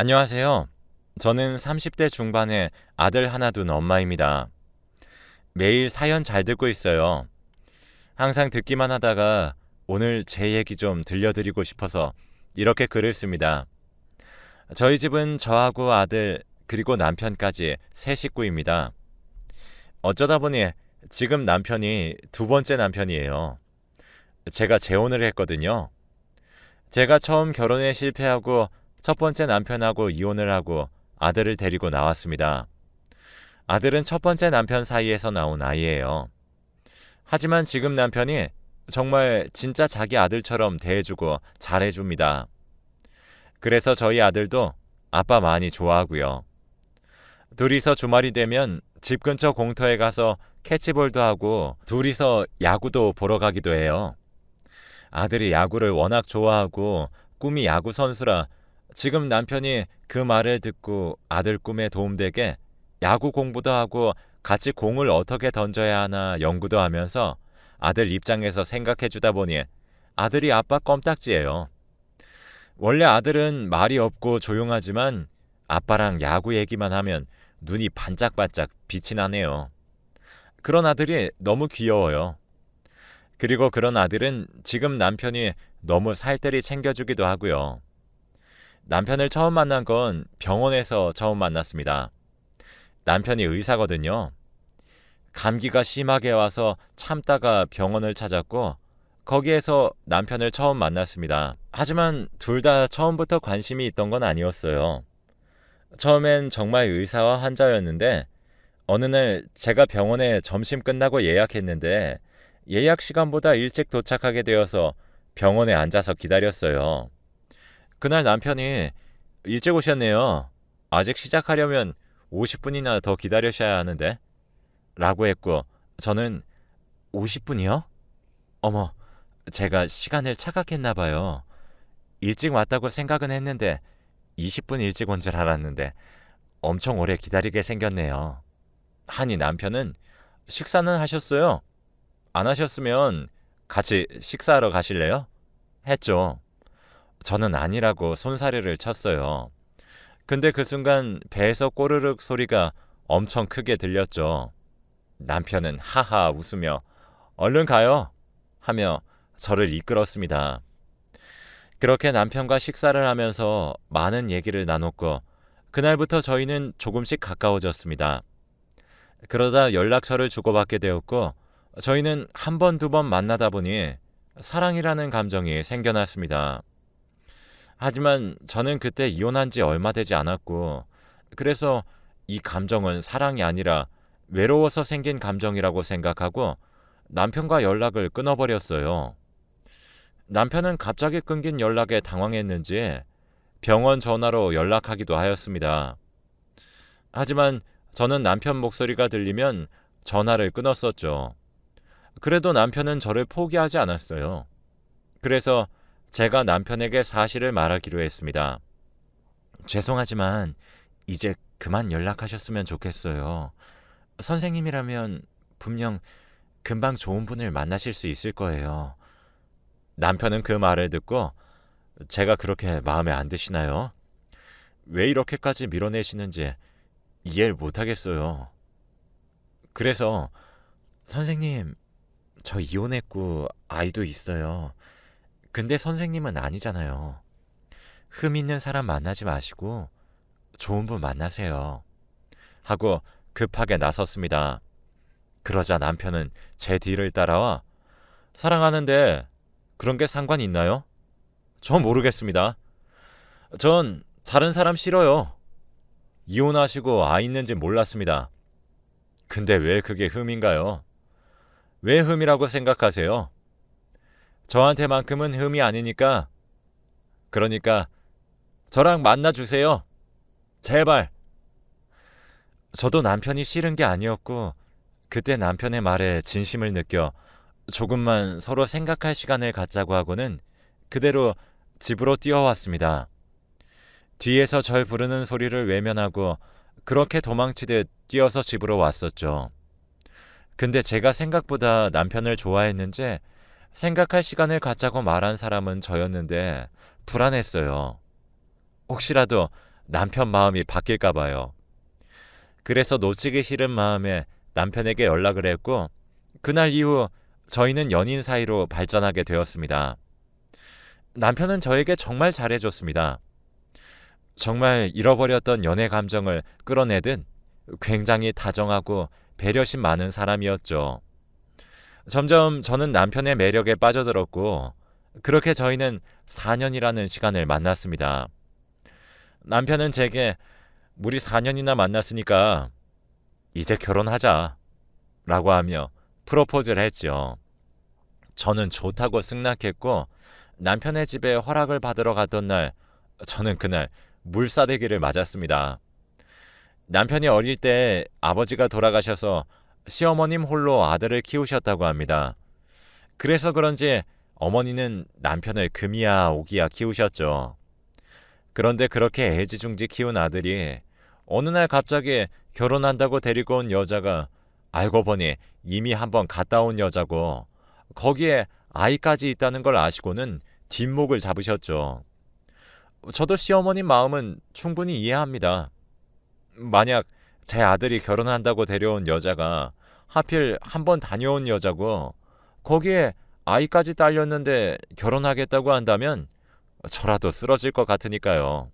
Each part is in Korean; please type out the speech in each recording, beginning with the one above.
안녕하세요. 저는 30대 중반의 아들 하나 둔 엄마입니다. 매일 사연 잘 듣고 있어요. 항상 듣기만 하다가 오늘 제 얘기 좀 들려드리고 싶어서 이렇게 글을 씁니다. 저희 집은 저하고 아들 그리고 남편까지 세 식구입니다. 어쩌다 보니 지금 남편이 두 번째 남편이에요. 제가 재혼을 했거든요. 제가 처음 결혼에 실패하고 첫 번째 남편하고 이혼을 하고 아들을 데리고 나왔습니다. 아들은 첫 번째 남편 사이에서 나온 아이예요. 하지만 지금 남편이 정말 진짜 자기 아들처럼 대해주고 잘해줍니다. 그래서 저희 아들도 아빠 많이 좋아하고요. 둘이서 주말이 되면 집 근처 공터에 가서 캐치볼도 하고 둘이서 야구도 보러 가기도 해요. 아들이 야구를 워낙 좋아하고 꿈이 야구 선수라 지금 남편이 그 말을 듣고 아들 꿈에 도움되게 야구 공부도 하고 같이 공을 어떻게 던져야 하나 연구도 하면서 아들 입장에서 생각해 주다 보니 아들이 아빠 껌딱지예요. 원래 아들은 말이 없고 조용하지만 아빠랑 야구 얘기만 하면 눈이 반짝반짝 빛이 나네요. 그런 아들이 너무 귀여워요. 그리고 그런 아들은 지금 남편이 너무 살뜰히 챙겨주기도 하고요. 남편을 처음 만난 건 병원에서 처음 만났습니다. 남편이 의사거든요. 감기가 심하게 와서 참다가 병원을 찾았고 거기에서 남편을 처음 만났습니다. 하지만 둘 다 처음부터 관심이 있던 건 아니었어요. 처음엔 정말 의사와 환자였는데 어느 날 제가 병원에 점심 끝나고 예약했는데 예약 시간보다 일찍 도착하게 되어서 병원에 앉아서 기다렸어요. 그날 남편이 일찍 오셨네요. 아직 시작하려면 50분이나 더 기다리셔야 하는데 라고 했고 저는 50분이요? 어머, 제가 시간을 착각했나 봐요. 일찍 왔다고 생각은 했는데 20분 일찍 온 줄 알았는데 엄청 오래 기다리게 생겼네요. 하니 남편은 식사는 하셨어요? 안 하셨으면 같이 식사하러 가실래요? 했죠. 저는 아니라고 손사래를 쳤어요. 근데 그 순간 배에서 꼬르륵 소리가 엄청 크게 들렸죠. 남편은 하하 웃으며 얼른 가요 하며 저를 이끌었습니다. 그렇게 남편과 식사를 하면서 많은 얘기를 나눴고 그날부터 저희는 조금씩 가까워졌습니다. 그러다 연락처를 주고받게 되었고 저희는 한 번, 두 번 만나다 보니 사랑이라는 감정이 생겨났습니다. 하지만 저는 그때 이혼한 지 얼마 되지 않았고 그래서 이 감정은 사랑이 아니라 외로워서 생긴 감정이라고 생각하고 남편과 연락을 끊어버렸어요. 남편은 갑자기 끊긴 연락에 당황했는지 병원 전화로 연락하기도 하였습니다. 하지만 저는 남편 목소리가 들리면 전화를 끊었었죠. 그래도 남편은 저를 포기하지 않았어요. 그래서 제가 남편에게 사실을 말하기로 했습니다. 죄송하지만 이제 그만 연락하셨으면 좋겠어요. 선생님이라면 분명 금방 좋은 분을 만나실 수 있을 거예요. 남편은 그 말을 듣고 제가 그렇게 마음에 안 드시나요? 왜 이렇게까지 밀어내시는지 이해를 못하겠어요. 그래서 선생님, 저 이혼했고 아이도 있어요. 근데 선생님은 아니잖아요. 흠 있는 사람 만나지 마시고 좋은 분 만나세요. 하고 급하게 나섰습니다. 그러자 남편은 제 뒤를 따라와 사랑하는데 그런 게 상관 있나요? 전 모르겠습니다. 전 다른 사람 싫어요. 이혼하시고 아이 있는지 몰랐습니다. 근데 왜 그게 흠인가요? 왜 흠이라고 생각하세요? 저한테만큼은 흠이 아니니까 그러니까 저랑 만나주세요. 제발. 저도 남편이 싫은 게 아니었고 그때 남편의 말에 진심을 느껴 조금만 서로 생각할 시간을 갖자고 하고는 그대로 집으로 뛰어왔습니다. 뒤에서 절 부르는 소리를 외면하고 그렇게 도망치듯 뛰어서 집으로 왔었죠. 근데 제가 생각보다 남편을 좋아했는지 생각할 시간을 갖자고 말한 사람은 저였는데 불안했어요. 혹시라도 남편 마음이 바뀔까 봐요. 그래서 놓치기 싫은 마음에 남편에게 연락을 했고 그날 이후 저희는 연인 사이로 발전하게 되었습니다. 남편은 저에게 정말 잘해줬습니다. 정말 잃어버렸던 연애 감정을 끌어내듯 굉장히 다정하고 배려심 많은 사람이었죠. 점점 저는 남편의 매력에 빠져들었고 그렇게 저희는 4년이라는 시간을 만났습니다. 남편은 제게 우리 4년이나 만났으니까 이제 결혼하자 라고 하며 프로포즈를 했죠. 저는 좋다고 승낙했고 남편의 집에 허락을 받으러 갔던 날 저는 그날 물사대기를 맞았습니다. 남편이 어릴 때 아버지가 돌아가셔서 시어머님 홀로 아들을 키우셨다고 합니다. 그래서 그런지 어머니는 남편을 금이야 오기야 키우셨죠. 그런데 그렇게 애지중지 키운 아들이 어느 날 갑자기 결혼한다고 데리고 온 여자가 알고 보니 이미 한번 갔다 온 여자고 거기에 아이까지 있다는 걸 아시고는 뒷목을 잡으셨죠. 저도 시어머님 마음은 충분히 이해합니다. 만약 제 아들이 결혼한다고 데려온 여자가 하필 한번 다녀온 여자고 거기에 아이까지 딸렸는데 결혼하겠다고 한다면 저라도 쓰러질 것 같으니까요.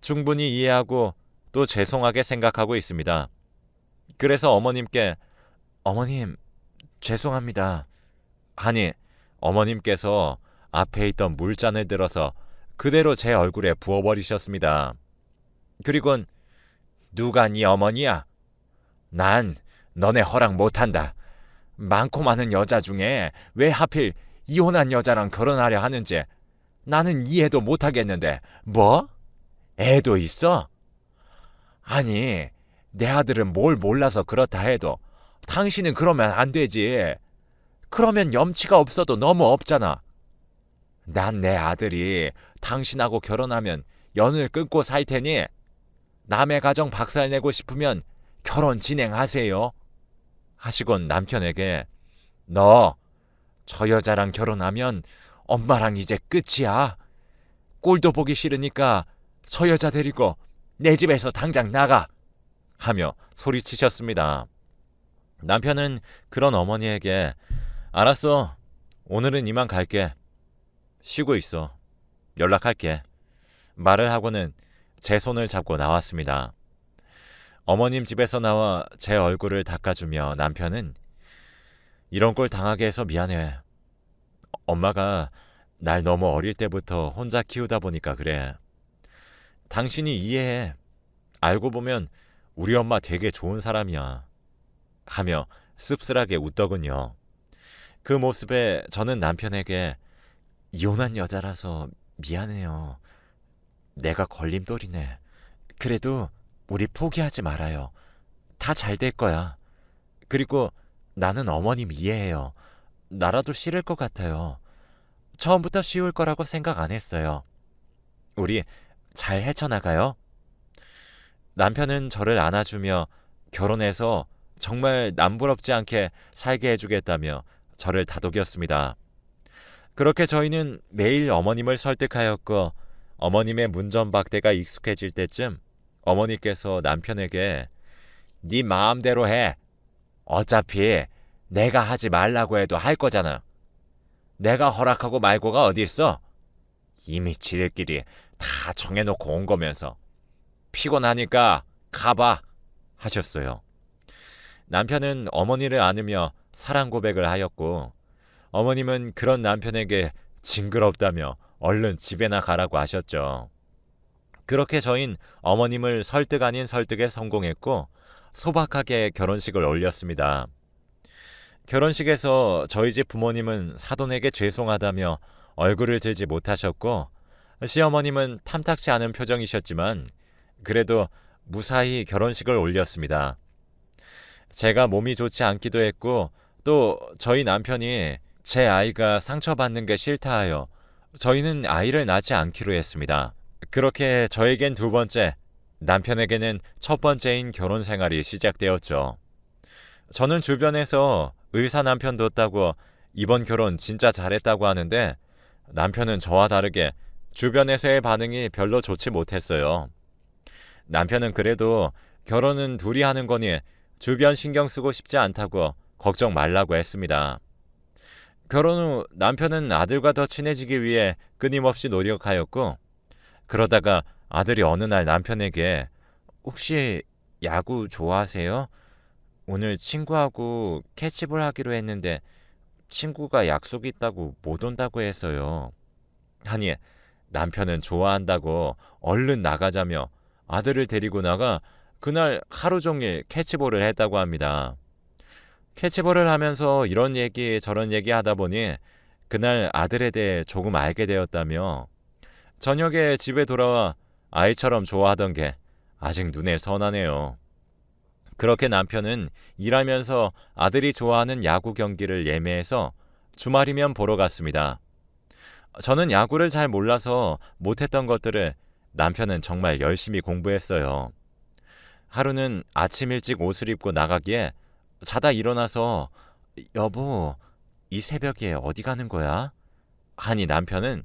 충분히 이해하고 또 죄송하게 생각하고 있습니다. 그래서 어머님께 어머님 죄송합니다 하니 어머님께서 앞에 있던 물잔을 들어서 그대로 제 얼굴에 부어버리셨습니다. 그리곤 누가 네 어머니야? 난 너네 허락 못한다. 많고 많은 여자 중에 왜 하필 이혼한 여자랑 결혼하려 하는지 나는 이해도 못하겠는데 뭐? 애도 있어? 아니 내 아들은 뭘 몰라서 그렇다 해도 당신은 그러면 안 되지. 그러면 염치가 없어도 너무 없잖아. 난 내 아들이 당신하고 결혼하면 연을 끊고 살 테니 남의 가정 박살내고 싶으면 결혼 진행하세요. 하시곤 남편에게 너 저 여자랑 결혼하면 엄마랑 이제 끝이야. 꼴도 보기 싫으니까 저 여자 데리고 내 집에서 당장 나가 하며 소리치셨습니다. 남편은 그런 어머니에게 알았어. 오늘은 이만 갈게. 쉬고 있어. 연락할게. 말을 하고는 제 손을 잡고 나왔습니다. 어머님 집에서 나와 제 얼굴을 닦아주며 남편은 이런 꼴 당하게 해서 미안해. 엄마가 날 너무 어릴 때부터 혼자 키우다 보니까 그래. 당신이 이해해. 알고 보면 우리 엄마 되게 좋은 사람이야. 하며 씁쓸하게 웃더군요. 그 모습에 저는 남편에게 이혼한 여자라서 미안해요. 내가 걸림돌이네. 그래도 우리 포기하지 말아요. 다 잘 될 거야. 그리고 나는 어머님 이해해요. 나라도 싫을 것 같아요. 처음부터 쉬울 거라고 생각 안 했어요. 우리 잘 헤쳐나가요. 남편은 저를 안아주며 결혼해서 정말 남부럽지 않게 살게 해주겠다며 저를 다독였습니다. 그렇게 저희는 매일 어머님을 설득하였고 어머님의 문전박대가 익숙해질 때쯤 어머니께서 남편에게 네 마음대로 해. 어차피 내가 하지 말라고 해도 할 거잖아. 내가 허락하고 말고가 어디 있어? 이미 지들끼리 다 정해놓고 온 거면서 피곤하니까 가봐 하셨어요. 남편은 어머니를 안으며 사랑 고백을 하였고 어머님은 그런 남편에게 징그럽다며 얼른 집에나 가라고 하셨죠. 그렇게 저흰 어머님을 설득 아닌 설득에 성공했고 소박하게 결혼식을 올렸습니다. 결혼식에서 저희 집 부모님은 사돈에게 죄송하다며 얼굴을 들지 못하셨고 시어머님은 탐탁치 않은 표정이셨지만 그래도 무사히 결혼식을 올렸습니다. 제가 몸이 좋지 않기도 했고 또 저희 남편이 제 아이가 상처받는 게 싫다 하여 저희는 아이를 낳지 않기로 했습니다. 그렇게 저에겐 두 번째, 남편에게는 첫 번째인 결혼 생활이 시작되었죠. 저는 주변에서 의사 남편 뒀다고 이번 결혼 진짜 잘했다고 하는데 남편은 저와 다르게 주변에서의 반응이 별로 좋지 못했어요. 남편은 그래도 결혼은 둘이 하는 거니 주변 신경 쓰고 싶지 않다고 걱정 말라고 했습니다. 결혼 후 남편은 아들과 더 친해지기 위해 끊임없이 노력하였고, 그러다가 아들이 어느 날 남편에게 혹시 야구 좋아하세요? 오늘 친구하고 캐치볼 하기로 했는데 친구가 약속이 있다고 못 온다고 해서요. 하니 남편은 좋아한다고 얼른 나가자며 아들을 데리고 나가 그날 하루 종일 캐치볼을 했다고 합니다. 캐치볼을 하면서 이런 얘기 저런 얘기 하다 보니 그날 아들에 대해 조금 알게 되었다며 저녁에 집에 돌아와 아이처럼 좋아하던 게 아직 눈에 선하네요. 그렇게 남편은 일하면서 아들이 좋아하는 야구 경기를 예매해서 주말이면 보러 갔습니다. 저는 야구를 잘 몰라서 못했던 것들을 남편은 정말 열심히 공부했어요. 하루는 아침 일찍 옷을 입고 나가기에 자다 일어나서 여보, 이 새벽에 어디 가는 거야? 하니 남편은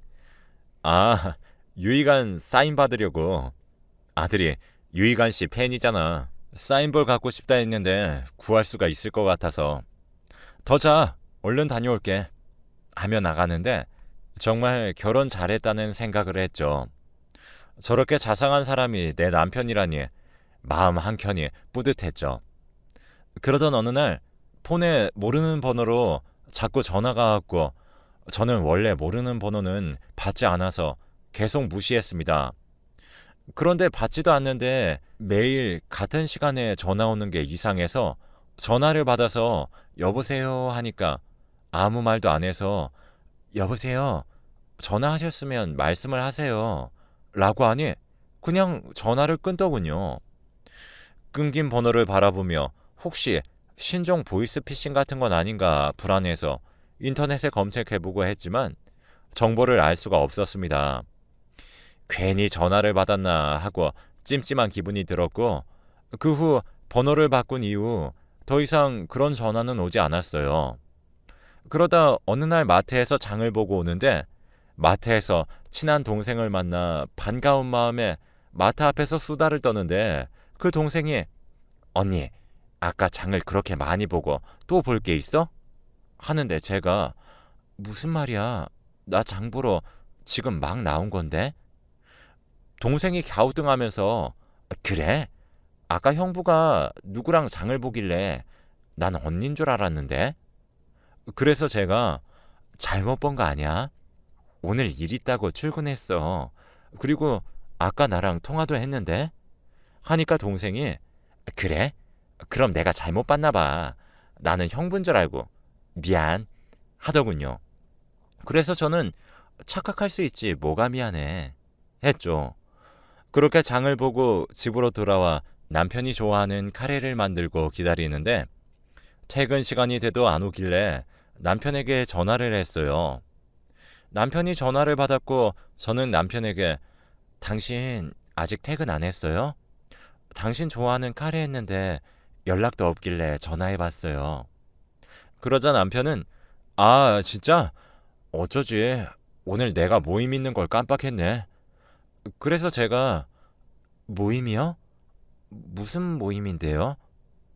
아, 유희관 사인 받으려고. 아들이 유희관 씨 팬이잖아. 사인볼 갖고 싶다 했는데 구할 수가 있을 것 같아서. 더 자, 얼른 다녀올게. 하며 나가는데 정말 결혼 잘했다는 생각을 했죠. 저렇게 자상한 사람이 내 남편이라니 마음 한켠이 뿌듯했죠. 그러던 어느 날 폰에 모르는 번호로 자꾸 전화가 왔고 저는 원래 모르는 번호는 받지 않아서 계속 무시했습니다. 그런데 받지도 않는데 매일 같은 시간에 전화 오는 게 이상해서 전화를 받아서 여보세요 하니까 아무 말도 안 해서 여보세요, 전화하셨으면 말씀을 하세요 라고 하니 그냥 전화를 끊더군요. 끊긴 번호를 바라보며 혹시 신종 보이스피싱 같은 건 아닌가 불안해서 인터넷에 검색해보고 했지만 정보를 알 수가 없었습니다. 괜히 전화를 받았나 하고 찜찜한 기분이 들었고 그 후 번호를 바꾼 이후 더 이상 그런 전화는 오지 않았어요. 그러다 어느 날 마트에서 장을 보고 오는데 마트에서 친한 동생을 만나 반가운 마음에 마트 앞에서 수다를 떠는데 그 동생이 언니, 아까 장을 그렇게 많이 보고 또 볼 게 있어? 하는데 제가 무슨 말이야? 나 장 보러 지금 막 나온 건데? 동생이 갸우뚱하면서 그래? 아까 형부가 누구랑 장을 보길래 난 언닌 줄 알았는데? 그래서 제가 잘못 본 거 아니야? 오늘 일 있다고 출근했어. 그리고 아까 나랑 통화도 했는데? 하니까 동생이 그래? 그럼 내가 잘못 봤나 봐. 나는 형부인 줄 알고 미안 하더군요. 그래서 저는 착각할 수 있지 뭐가 미안해 했죠. 그렇게 장을 보고 집으로 돌아와 남편이 좋아하는 카레를 만들고 기다리는데 퇴근 시간이 돼도 안 오길래 남편에게 전화를 했어요. 남편이 전화를 받았고 저는 남편에게 당신 아직 퇴근 안 했어요? 당신 좋아하는 카레 했는데 연락도 없길래 전화해봤어요. 그러자 남편은 아 진짜? 어쩌지 오늘 내가 모임 있는 걸 깜빡했네. 그래서 제가 모임이요? 무슨 모임인데요?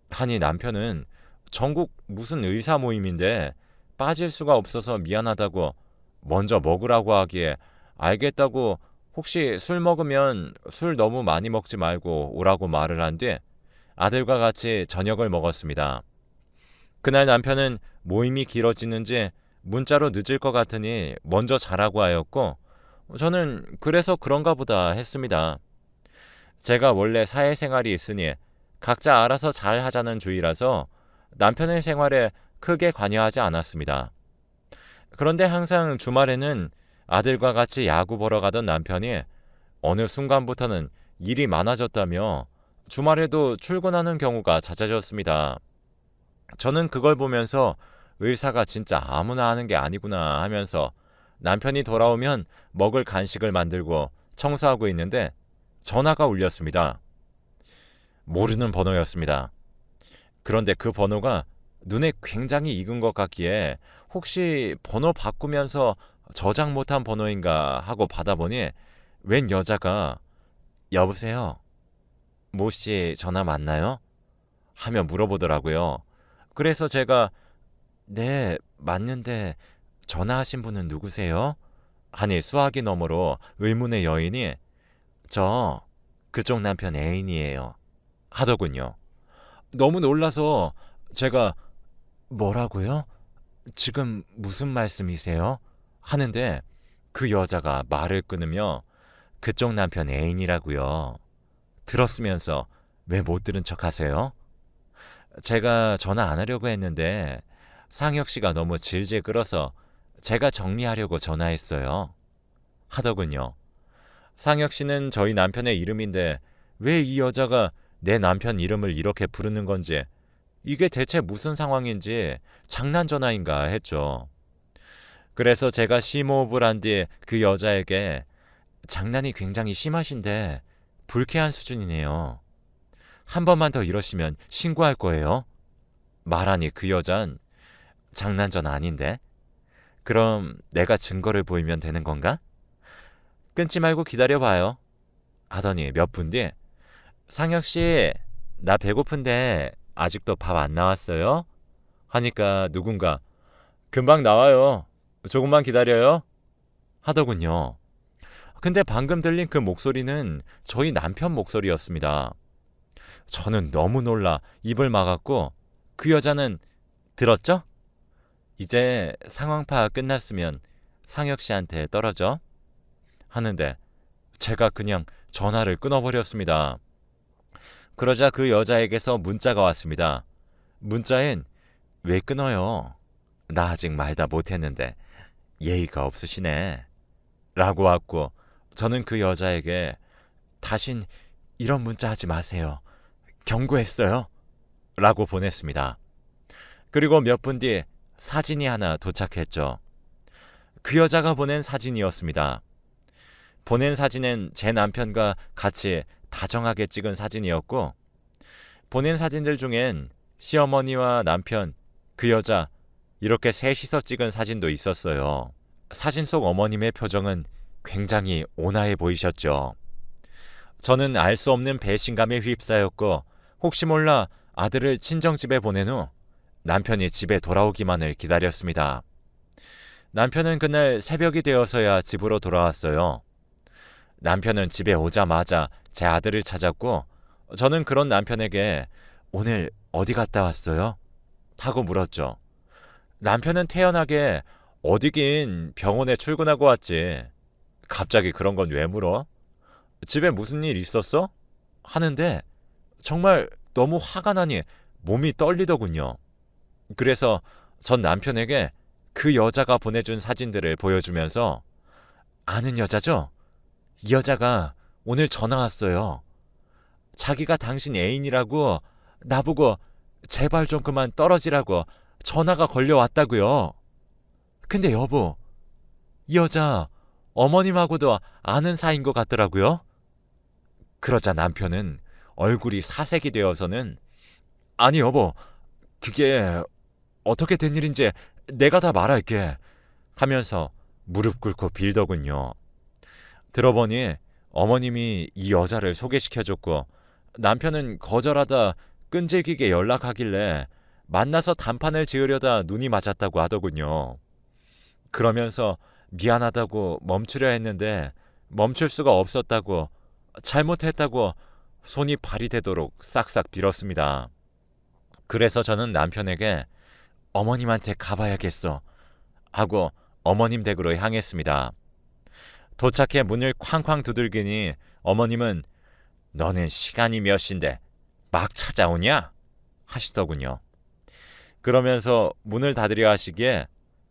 하니 남편은 전국 무슨 의사 모임인데 빠질 수가 없어서 미안하다고 먼저 먹으라고 하기에 알겠다고 혹시 술 먹으면 술 너무 많이 먹지 말고 오라고 말을 한 뒤 아들과 같이 저녁을 먹었습니다. 그날 남편은 모임이 길어지는지 문자로 늦을 것 같으니 먼저 자라고 하였고 저는 그래서 그런가 보다 했습니다. 제가 원래 사회생활이 있으니 각자 알아서 잘 하자는 주의라서 남편의 생활에 크게 관여하지 않았습니다. 그런데 항상 주말에는 아들과 같이 야구 보러 가던 남편이 어느 순간부터는 일이 많아졌다며 주말에도 출근하는 경우가 잦아졌습니다. 저는 그걸 보면서 의사가 진짜 아무나 하는 게 아니구나 하면서 남편이 돌아오면 먹을 간식을 만들고 청소하고 있는데 전화가 울렸습니다. 모르는 번호였습니다. 그런데 그 번호가 눈에 굉장히 익은 것 같기에 혹시 번호 바꾸면서 저장 못한 번호인가 하고 받아보니 웬 여자가 여보세요? 모 씨 전화 맞나요? 하며 물어보더라고요. 그래서 제가 네, 맞는데 전화하신 분은 누구세요? 하니 수화기 너머로 의문의 여인이 저 그쪽 남편 애인이에요. 하더군요. 너무 놀라서 제가 뭐라고요? 지금 무슨 말씀이세요? 하는데 그 여자가 말을 끊으며 그쪽 남편 애인이라고요. 들었으면서 왜 못 들은 척 하세요? 제가 전화 안 하려고 했는데 상혁 씨가 너무 질질 끌어서 제가 정리하려고 전화했어요. 하더군요. 상혁 씨는 저희 남편의 이름인데 왜 이 여자가 내 남편 이름을 이렇게 부르는 건지 이게 대체 무슨 상황인지 장난 전화인가 했죠. 그래서 제가 심호흡을 한 뒤 그 여자에게 장난이 굉장히 심하신데 불쾌한 수준이네요. 한 번만 더 이러시면 신고할 거예요. 말하니 그 여잔 장난 전화 아닌데? 그럼 내가 증거를 보이면 되는 건가? 끊지 말고 기다려봐요. 하더니 몇 분 뒤 상혁 씨, 나 배고픈데 아직도 밥 안 나왔어요? 하니까 누군가 금방 나와요. 조금만 기다려요. 하더군요. 근데 방금 들린 그 목소리는 저희 남편 목소리였습니다. 저는 너무 놀라 입을 막았고 그 여자는 들었죠? 이제 상황 파악 끝났으면 상혁 씨한테 떨어져. 하는데 제가 그냥 전화를 끊어버렸습니다. 그러자 그 여자에게서 문자가 왔습니다. 문자엔 왜 끊어요? 나 아직 말 다 못했는데 예의가 없으시네. 라고 왔고 저는 그 여자에게 다신 이런 문자 하지 마세요. 경고했어요. 라고 보냈습니다. 그리고 몇 분 뒤 사진이 하나 도착했죠. 그 여자가 보낸 사진이었습니다. 보낸 사진은 제 남편과 같이 다정하게 찍은 사진이었고 보낸 사진들 중엔 시어머니와 남편, 그 여자 이렇게 셋이서 찍은 사진도 있었어요. 사진 속 어머님의 표정은 굉장히 온화해 보이셨죠. 저는 알 수 없는 배신감에 휩싸였고 혹시 몰라 아들을 친정집에 보낸 후 남편이 집에 돌아오기만을 기다렸습니다. 남편은 그날 새벽이 되어서야 집으로 돌아왔어요. 남편은 집에 오자마자 제 아들을 찾았고 저는 그런 남편에게 오늘 어디 갔다 왔어요? 하고 물었죠. 남편은 태연하게 어디긴 병원에 출근하고 왔지. 갑자기 그런 건 왜 물어? 집에 무슨 일 있었어? 하는데 정말 너무 화가 나니 몸이 떨리더군요. 그래서 전 남편에게 그 여자가 보내준 사진들을 보여주면서 아는 여자죠? 이 여자가 오늘 전화 왔어요. 자기가 당신 애인이라고 나보고 제발 좀 그만 떨어지라고 전화가 걸려왔다고요. 근데 여보, 이 여자 어머님하고도 아는 사이인 것 같더라고요. 그러자 남편은 얼굴이 사색이 되어서는 아니 여보, 그게 어떻게 된 일인지 내가 다 말할게 하면서 무릎 꿇고 빌더군요. 들어보니 어머님이 이 여자를 소개시켜줬고 남편은 거절하다 끈질기게 연락하길래 만나서 단판을 지으려다 눈이 맞았다고 하더군요. 그러면서 미안하다고 멈추려 했는데 멈출 수가 없었다고 잘못했다고 손이 발이 되도록 싹싹 빌었습니다. 그래서 저는 남편에게 어머님한테 가봐야겠어 하고 어머님 댁으로 향했습니다. 도착해 문을 쾅쾅 두들기니 어머님은 너는 시간이 몇 시인데 막 찾아오냐? 하시더군요. 그러면서 문을 닫으려 하시기에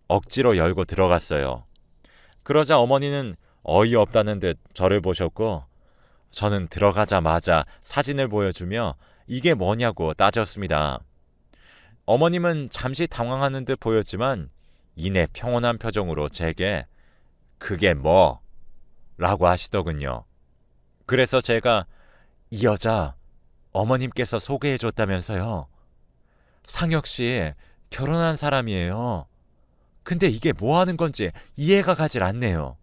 억지로 열고 들어갔어요. 그러자 어머니는 어이없다는 듯 저를 보셨고 저는 들어가자마자 사진을 보여주며 이게 뭐냐고 따졌습니다. 어머님은 잠시 당황하는 듯 보였지만 이내 평온한 표정으로 제게 그게 뭐? 라고 하시더군요. 그래서 제가 이 여자 어머님께서 소개해줬다면서요. 상혁 씨 결혼한 사람이에요. 근데 이게 뭐 하는 건지 이해가 가질 않네요.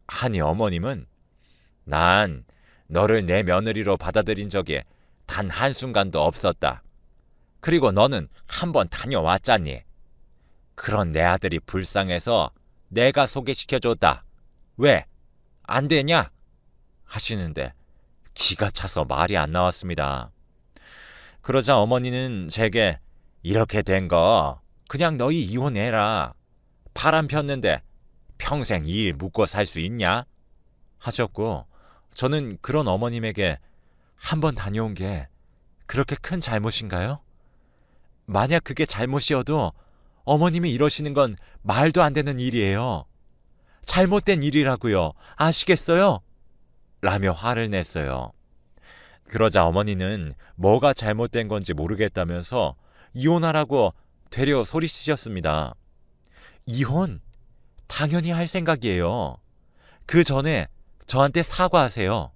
하니 어머님은 난 너를 내 며느리로 받아들인 적이 단 한순간도 없었다. 그리고 너는 한번 다녀왔잖니. 그런 내 아들이 불쌍해서 내가 소개시켜줬다. 왜? 안 되냐? 하시는데 기가 차서 말이 안 나왔습니다. 그러자 어머니는 제게 이렇게 된 거 그냥 너희 이혼해라. 바람 폈는데 평생 이 일 묵고 살 수 있냐? 하셨고 저는 그런 어머님에게 한번 다녀온 게 그렇게 큰 잘못인가요? 만약 그게 잘못이어도 어머님이 이러시는 건 말도 안 되는 일이에요. 잘못된 일이라고요. 아시겠어요? 라며 화를 냈어요. 그러자 어머니는 뭐가 잘못된 건지 모르겠다면서 이혼하라고 되려 소리치셨습니다. 이혼? 당연히 할 생각이에요. 그 전에 저한테 사과하세요.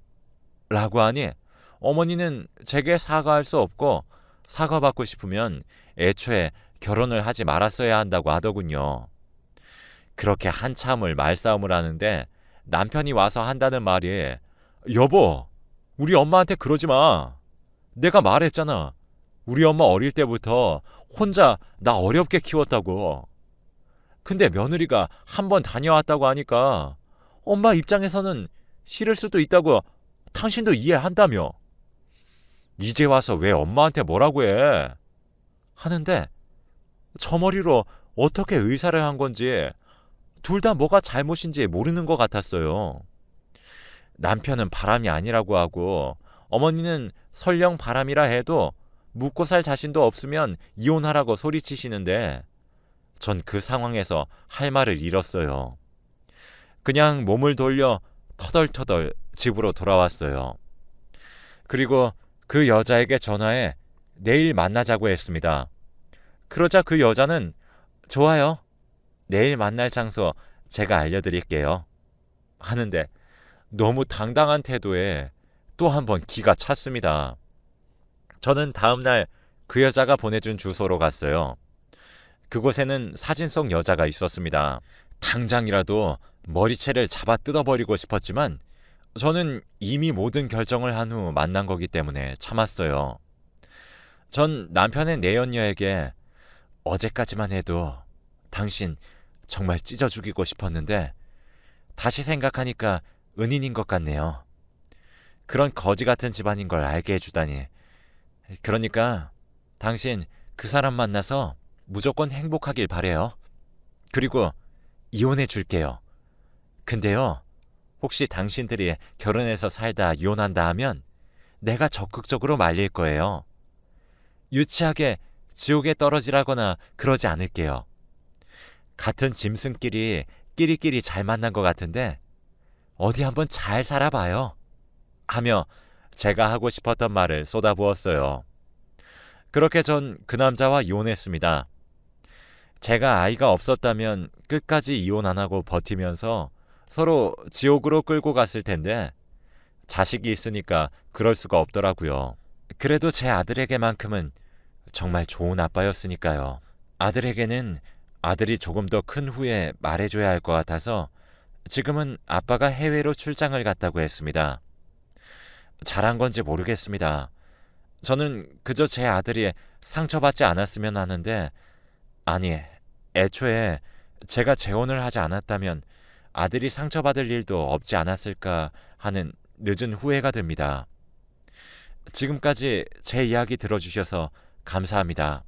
라고 하니 어머니는 제게 사과할 수 없고 사과받고 싶으면 애초에 결혼을 하지 말았어야 한다고 하더군요. 그렇게 한참을 말싸움을 하는데 남편이 와서 한다는 말이 여보, 우리 엄마한테 그러지 마. 내가 말했잖아. 우리 엄마 어릴 때부터 혼자 나 어렵게 키웠다고. 근데 며느리가 한번 다녀왔다고 하니까 엄마 입장에서는 싫을 수도 있다고 당신도 이해한다며. 이제 와서 왜 엄마한테 뭐라고 해? 하는데 저 머리로 어떻게 의사를 한 건지 둘 다 뭐가 잘못인지 모르는 것 같았어요. 남편은 바람이 아니라고 하고 어머니는 설령 바람이라 해도 묵고 살 자신도 없으면 이혼하라고 소리치시는데 전 그 상황에서 할 말을 잃었어요. 그냥 몸을 돌려 터덜터덜 집으로 돌아왔어요. 그리고 그 여자에게 전화해 내일 만나자고 했습니다. 그러자 그 여자는 좋아요. 내일 만날 장소 제가 알려드릴게요. 하는데 너무 당당한 태도에 또 한 번 기가 찼습니다. 저는 다음날 그 여자가 보내준 주소로 갔어요. 그곳에는 사진 속 여자가 있었습니다. 당장이라도 머리채를 잡아 뜯어버리고 싶었지만 저는 이미 모든 결정을 한 후 만난 거기 때문에 참았어요. 전 남편의 내연녀에게 어제까지만 해도 당신 정말 찢어 죽이고 싶었는데 다시 생각하니까 은인인 것 같네요. 그런 거지 같은 집안인 걸 알게 해주다니. 그러니까 당신 그 사람 만나서 무조건 행복하길 바래요. 그리고 이혼해 줄게요. 근데요, 혹시 당신들이 결혼해서 살다 이혼한다 하면 내가 적극적으로 말릴 거예요. 유치하게 지옥에 떨어지라거나 그러지 않을게요. 같은 짐승끼리 끼리끼리 잘 만난 것 같은데 어디 한번 잘 살아봐요. 하며 제가 하고 싶었던 말을 쏟아부었어요. 그렇게 전 그 남자와 이혼했습니다. 제가 아이가 없었다면 끝까지 이혼 안 하고 버티면서 서로 지옥으로 끌고 갔을 텐데 자식이 있으니까 그럴 수가 없더라고요. 그래도 제 아들에게만큼은 정말 좋은 아빠였으니까요. 아들에게는 아들이 조금 더 큰 후에 말해줘야 할 것 같아서 지금은 아빠가 해외로 출장을 갔다고 했습니다. 잘한 건지 모르겠습니다. 저는 그저 제 아들이 상처받지 않았으면 하는데, 아니, 애초에 제가 재혼을 하지 않았다면 아들이 상처받을 일도 없지 않았을까 하는 늦은 후회가 듭니다. 지금까지 제 이야기 들어주셔서 감사합니다.